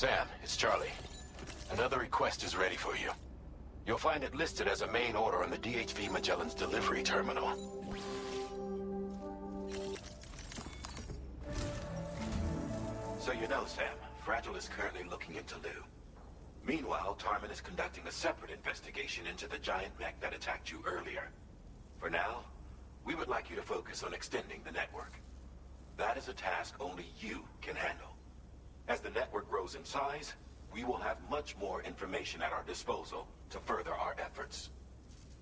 Sam, it's Charlie. Another request is ready for you. You'll find it listed as a main order on the DHV Magellan's delivery terminal. So you know, Sam, Fragile is currently looking into Lou. Meanwhile, Tarman is conducting a separate investigation into the giant mech that attacked you earlier. For now, we would like you to focus on extending the network. That is a task only you can handle. As the network grows in size, we will have much more information at our disposal to further our efforts.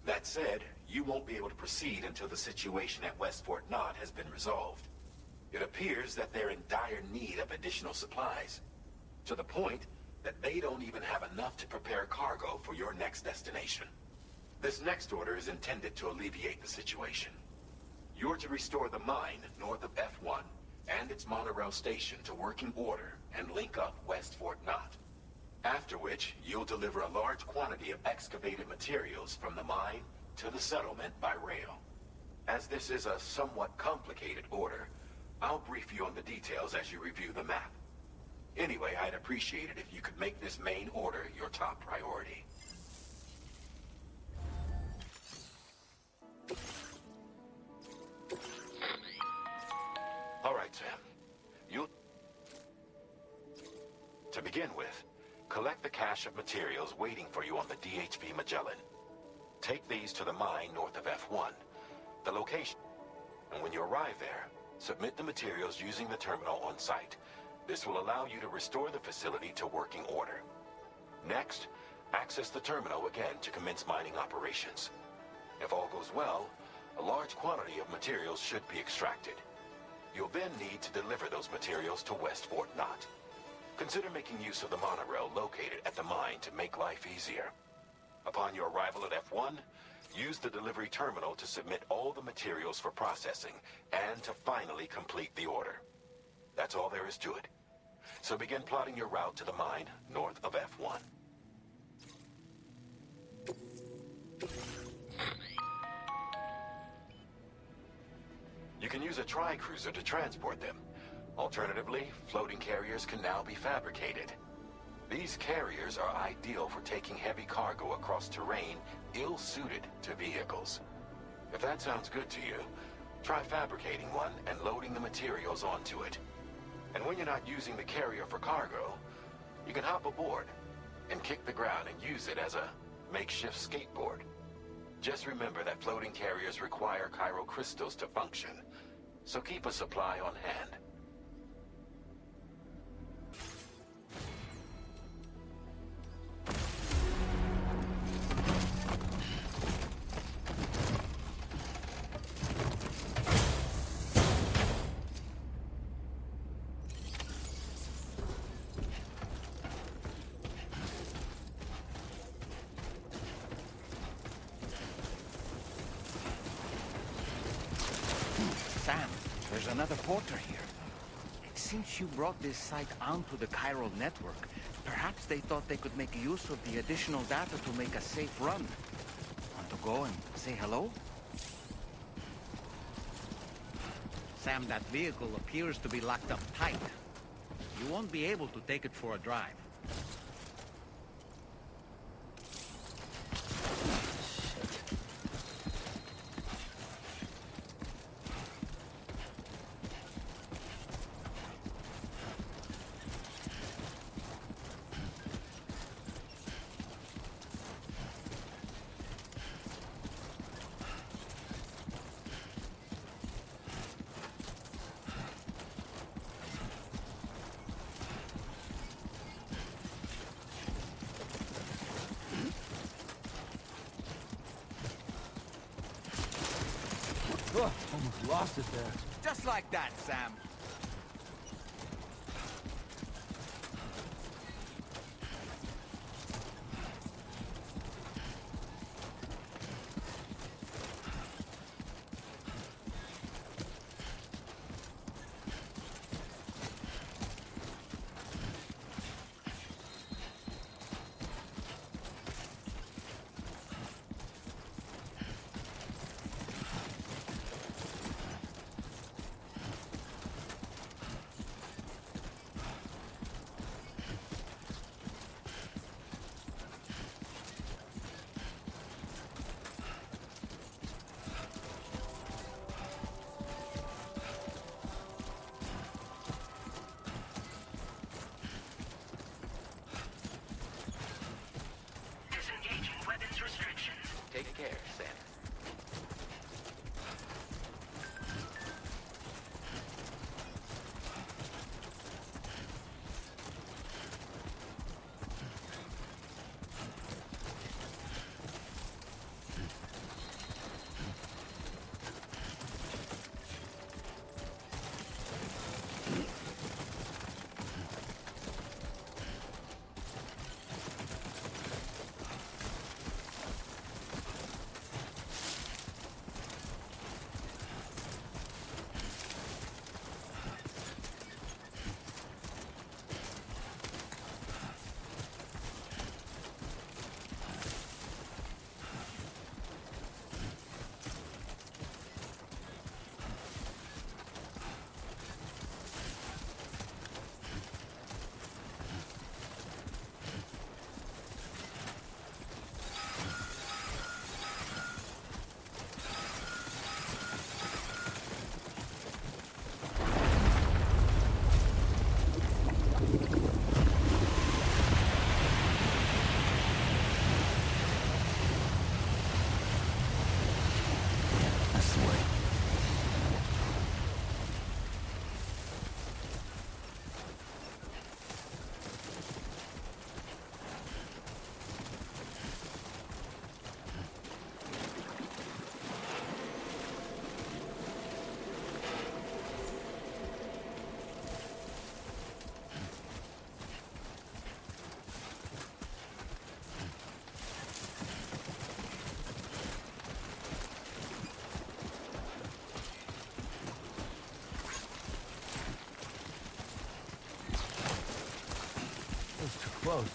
That said, you won't be able to proceed until the situation at West Fort Knott has been resolved. It appears that they're in dire need of additional supplies, to the point that they don't even have enough to prepare cargo for your next destination. This next order is intended to alleviate the situation. You're to restore the mine north of F1 and its monorail station to working order and link up West Fort Knott. After which, you'll deliver a large quantity of excavated materials from the mine to the settlement by rail. As this is a somewhat complicated order, I'll brief you on the details as you review the map. Anyway, I'd appreciate it if you could make this main order your top priority. All right, Sam. To begin with, collect the cache of materials waiting for you on the DHV Magellan. Take these to the mine north of F1, the location. And when you arrive there, submit the materials using the terminal on site. This will allow you to restore the facility to working order. Next, access the terminal again to commence mining operations. If all goes well, a large quantity of materials should be extracted. You'll then need to deliver those materials to West Fort Knott. Consider making use of the monorail located at the mine to make life easier. Upon your arrival at F1, use the delivery terminal to submit all the materials for processing and to finally complete the order. That's all there is to it. So begin plotting your route to the mine north of F1. You can use a tri-cruiser to transport them. Alternatively, floating carriers can now be fabricated. These carriers are ideal for taking heavy cargo across terrain ill-suited to vehicles. If that sounds good to you, try fabricating one and loading the materials onto it. And when you're not using the carrier for cargo, you can hop aboard and kick the ground and use it as a makeshift skateboard. Just remember that floating carriers require chiral crystals to function, so keep a supply on hand. Sam, there's another porter here. Since you brought this site onto the chiral network, perhaps they thought they could make use of the additional data to make a safe run. Want to go and say hello? Sam, that vehicle appears to be locked up tight. You won't be able to take it for a drive. Oh, almost lost it there. Just like that, Sam. close.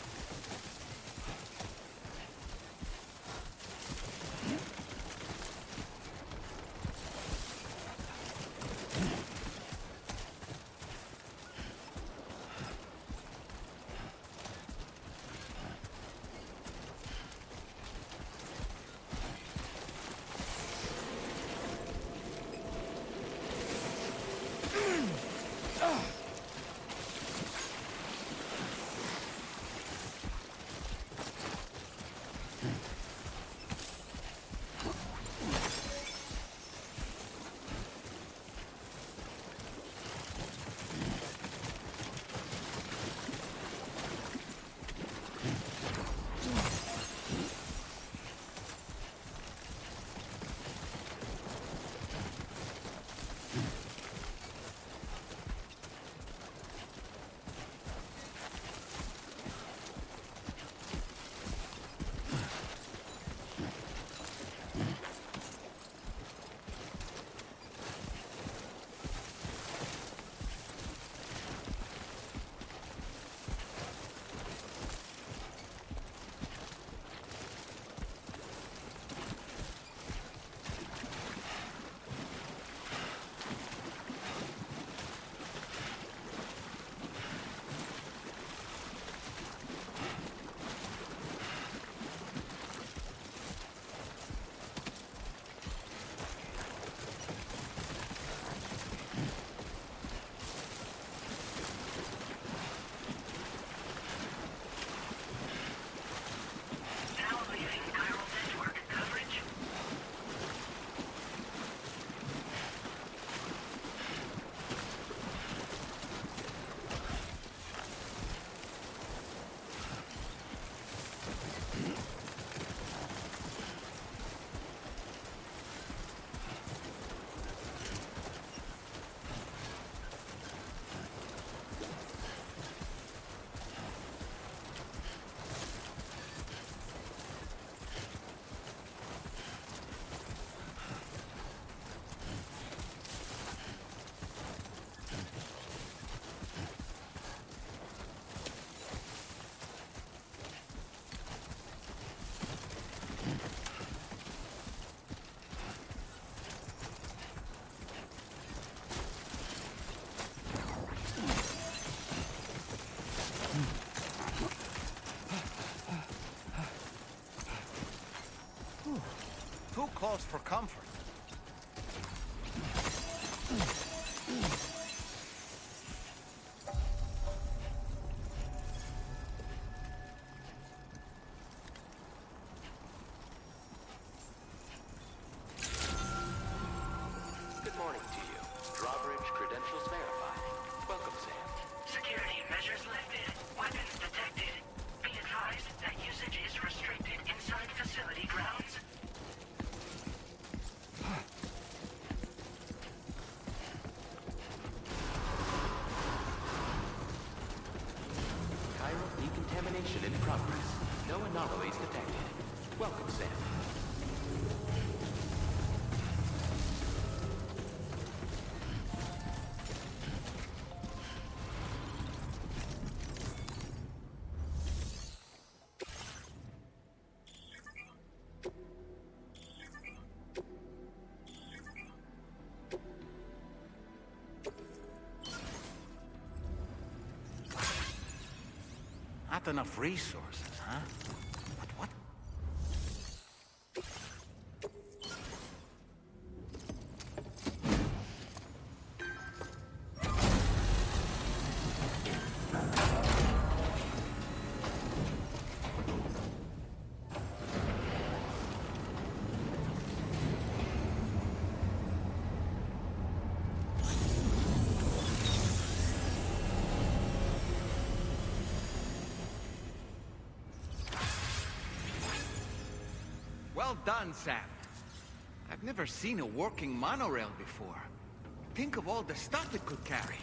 Too close for comfort. Good morning to you. Drawbridge credentials verified. Welcome, Sam. Security measures lifted. Weapons detected. Be advised that usage is restricted inside facility grounds. Chiral decontamination in progress. No anomalies detected. Welcome, Sam. Not enough resources, huh? But what? Well done, Sam. I've never seen a working monorail before. Think of all the stuff it could carry.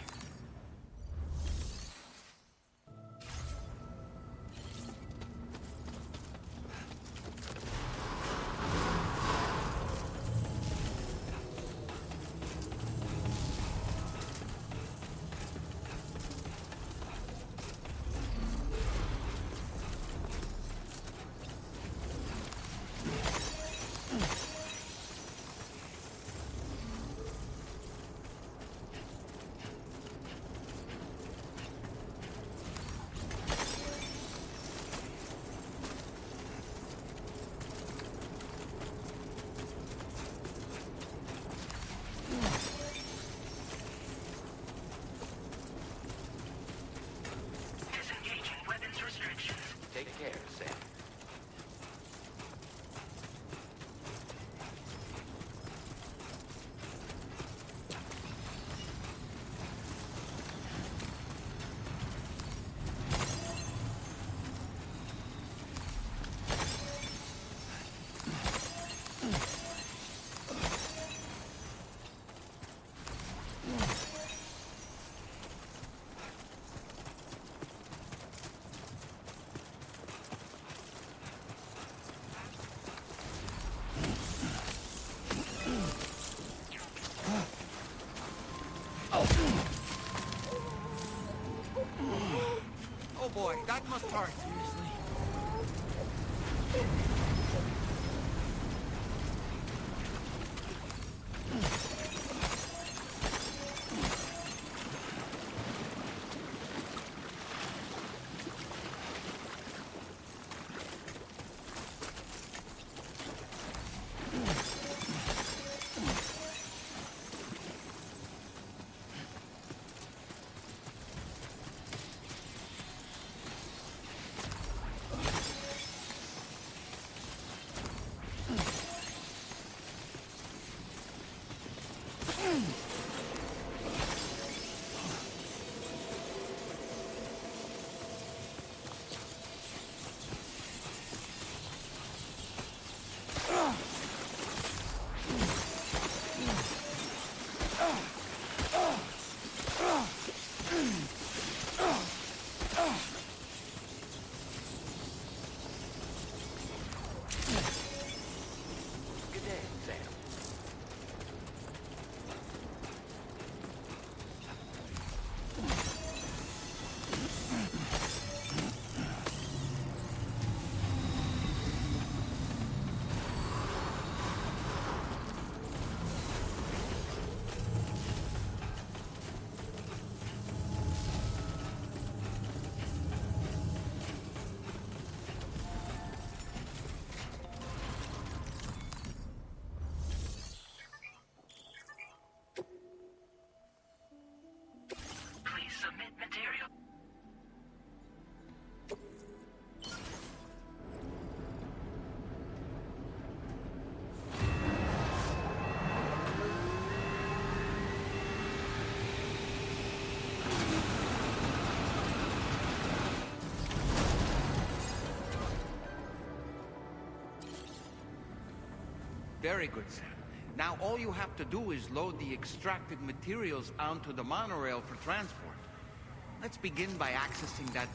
Oh boy, that must hurt. Good day, Sam. Please submit material. Very good, Sam. Now all you have to do is load the extracted materials onto the monorail for transport. Let's begin by accessing that...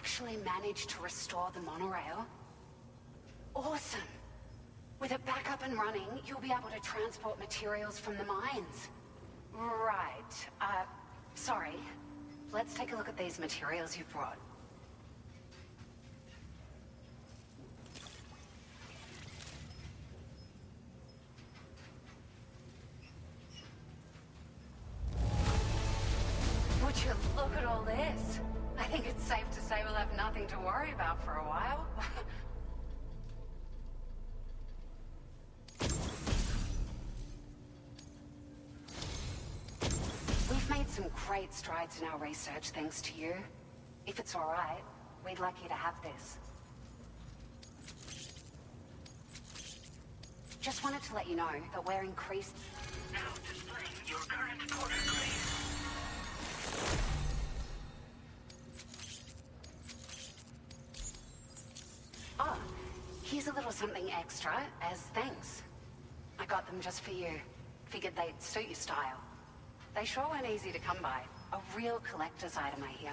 actually managed to restore the monorail? Awesome! With it back up and running, you'll be able to transport materials from the mines. Right. Sorry. Let's take a look at these materials you've brought. Would you look at all this? I think it's safe to say we'll have nothing to worry about for a while. We've made some great strides in our research thanks to you. If it's all right, we'd like you to have this. Just wanted to let you know that we're increased... Now displaying your current porter grade. Oh, here's a little something extra as thanks. I got them just for you. Figured they'd suit your style. They sure weren't easy to come by. A real collector's item, I hear.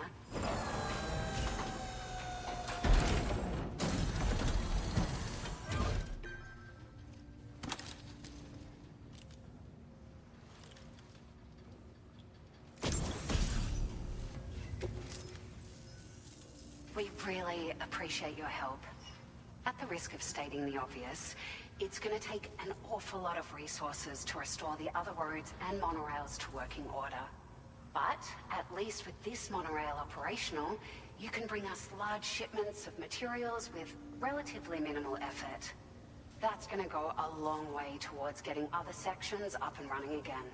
We really appreciate your help. At the risk of stating the obvious, it's going to take an awful lot of resources to restore the other roads and monorails to working order. But, at least with this monorail operational, you can bring us large shipments of materials with relatively minimal effort. That's going to go a long way towards getting other sections up and running again.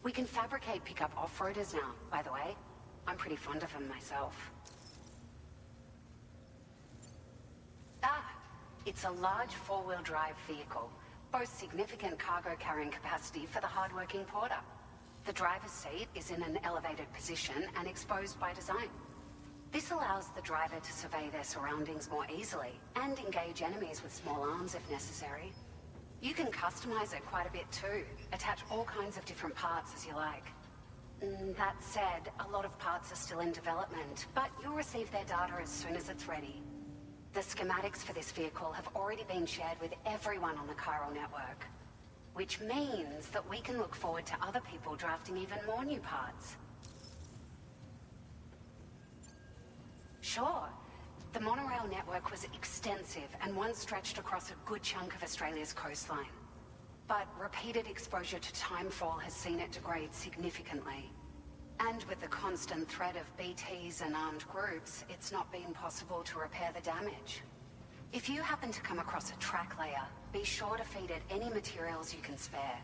We can fabricate pickup off-roaders now, by the way. I'm pretty fond of them myself. It's a large four-wheel drive vehicle, boasts significant cargo carrying capacity for the hard-working porter. The driver's seat is in an elevated position and exposed by design. This allows the driver to survey their surroundings more easily and engage enemies with small arms if necessary. You can customize it quite a bit too, attach all kinds of different parts as you like. That said, a lot of parts are still in development, but you'll receive their data as soon as it's ready. The schematics for this vehicle have already been shared with everyone on the chiral network, which means that we can look forward to other people drafting even more new parts. Sure, the monorail network was extensive and once stretched across a good chunk of Australia's coastline. But repeated exposure to timefall has seen it degrade significantly. And with the constant threat of BTs and armed groups, it's not been possible to repair the damage. If you happen to come across a track layer, be sure to feed it any materials you can spare.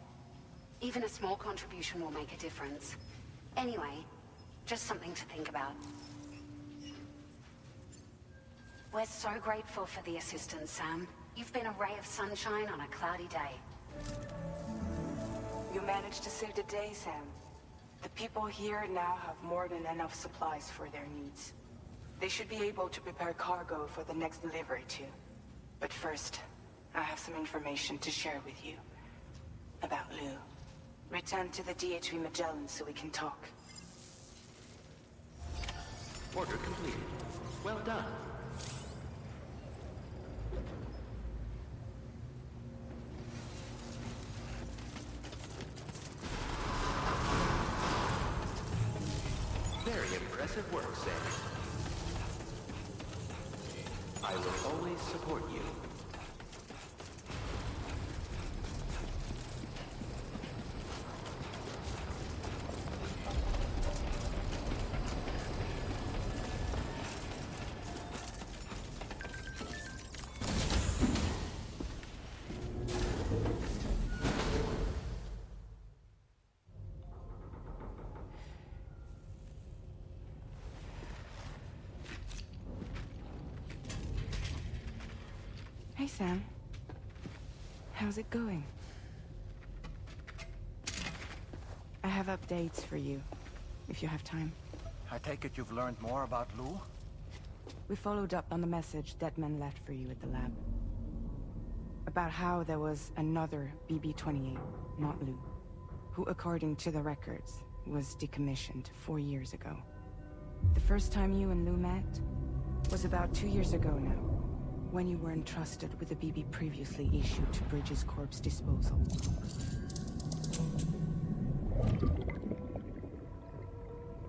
Even a small contribution will make a difference. Anyway, just something to think about. We're so grateful for the assistance, Sam. You've been a ray of sunshine on a cloudy day. You managed to save the day, Sam. The people here now have more than enough supplies for their needs. They should be able to prepare cargo for the next delivery too. But first, I have some information to share with you. About Lou. Return to the DHV Magellan so we can talk. Order completed. Well done. Very impressive work, Sam. I will always support you. Hey, Sam. How's it going? I have updates for you, if you have time. I take it you've learned more about Lou? We followed up on the message Deadman left for you at the lab. About how there was another BB-28, not Lou, who, according to the records, was decommissioned 4 years ago. The first time you and Lou met, Was about 2 years ago now, when you were entrusted with the BB previously issued to Bridges Corp's disposal.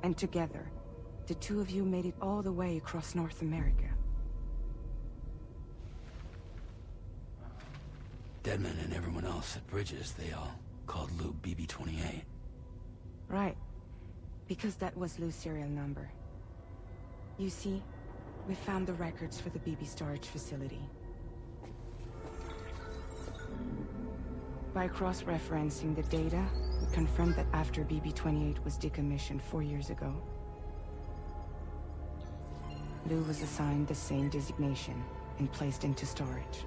And together, the two of you made it all the way across North America. Deadman and everyone else at Bridges, they all called Lou BB-28. Right. Because that was Lou's serial number. You see, we found the records for the BB storage facility. By cross-referencing the data, we confirmed that after BB-28 was decommissioned 4 years ago, Lou was assigned the same designation and placed into storage.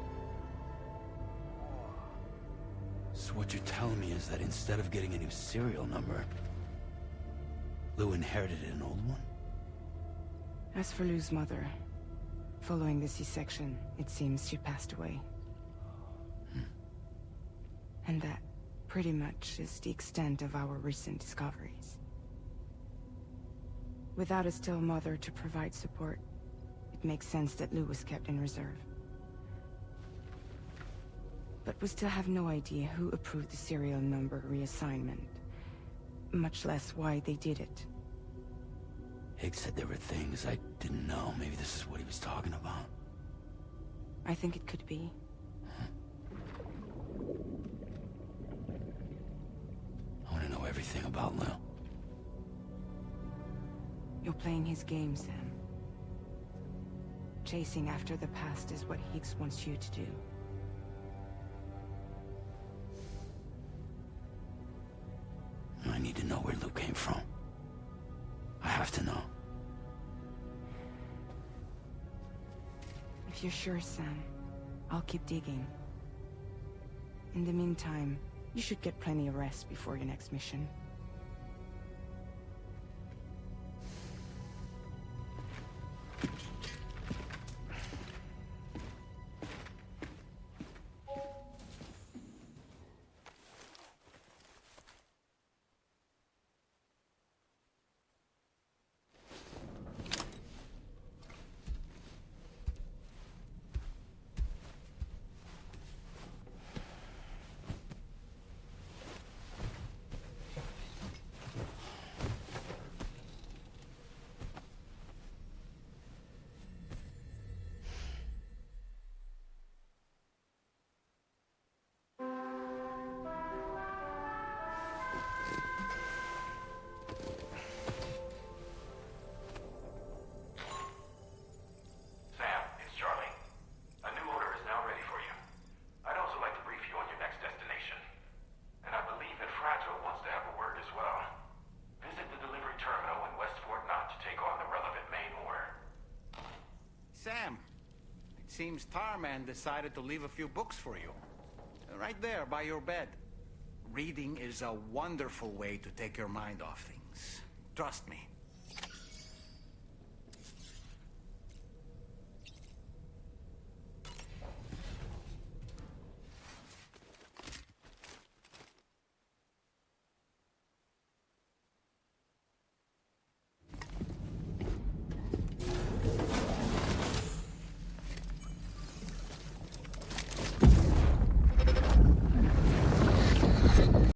So what you're telling me is that instead of getting a new serial number, Lou inherited an old one? As for Lou's mother, following the C-section, it seems she passed away. And that, pretty much, is the extent of our recent discoveries. Without a still mother to provide support, it makes sense that Lou was kept in reserve. But we still have no idea who approved the serial number reassignment, much less why they did it. Higgs said there were things I didn't know. Maybe this is what he was talking about. I think it could be. I want to know everything about Lou. You're playing his game, Sam. Chasing after the past is what Higgs wants you to do. I need to know where Lou came from. I have to know. If you're sure, Sam, I'll keep digging. In the meantime, you should get plenty of rest before your next mission. Sam, it seems Tarman decided to leave a few books for you. Right there, by your bed. Reading is a wonderful way to take your mind off things. Trust me.